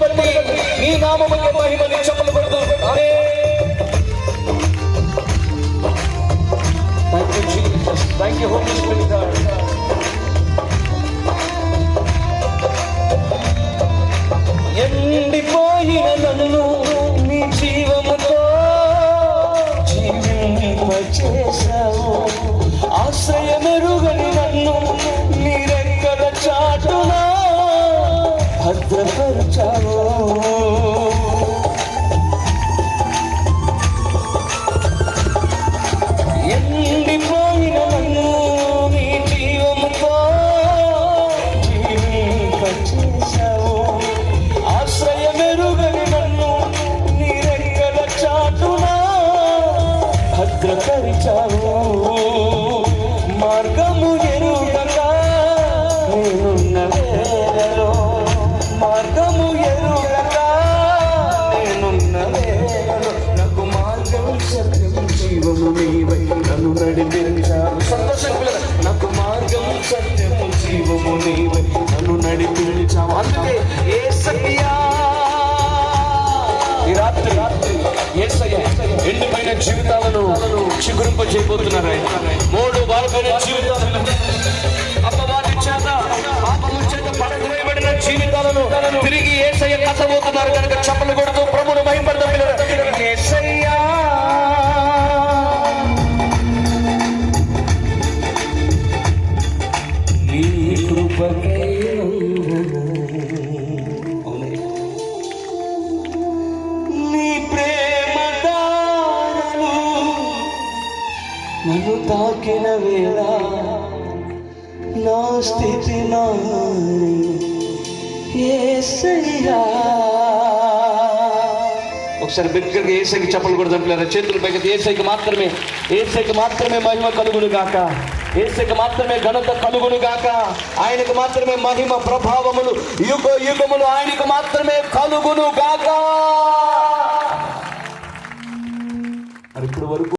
బట్టి నీ నామముకే మహిమ. నీ చప్పలు కొడుతూ thank you Jesus, thank you holy spirit. ఎండిపోయిన నన్ను నీ జీవముతో జీవింపచేశావు. ఆశ్రయమెరుగని నన్ను నీ రెక్కల చాటున భద్రపరచావు. ఎండిపోయిన నన్ను నీ జీవముతో జీవింపచేశావు. ఆశ్రయమెరుగని నన్ను నీ రెక్కల చాటున భద్రపరిచావు. మార్గము ఎరుగక నేనున్న వేళలో, మార్గము ఎరుగక నేనున్న వేళలో నాకు మార్గం సత్యం జీవము నీవై నన్ను నడిపించావు. సంతోషం పిల్లలు, నాకు మార్గం సత్యం జీవము నీవై నన్ను నడిపించావు. అందుకే యేసయ్యా ఈ రాత్రి యేసయ్య ఎండిపోయిన జీవితాలను చిగురింప చేయబోతున్నారు. మూడు బాలపైన జీవితాలను, అపవాది చేత పాపము చేత పడద్రోయబడిన జీవితాలను తిరిగి యేసయ్య కట్టబోతున్నారు. కనుక చప్పలు కొడుతూ ప్రభువును మహిమపడదాం పిల్లలు. యేసయ్యా నీ కృపకై నన్ను తాకిన వేళ నా స్థితి మారి యేసయ్యా. ఒకసారి బిగ్గరగా యేసయ్యకి చప్పలు కొడదాం పిల్లలు. చేతులు పైకి యేసయ్యకి మాత్రమే, యేసయ్యకి మాత్రమే మహిమ కలుగును గాక. యేసయ్యకి మాత్రమే ఘనత కలుగును గాక. ఆయనకు మాత్రమే మహిమ ప్రభావములు యుగ యుగములు ఆయనకు మాత్రమే కలుగును గాక. ఇప్పుడు వరకు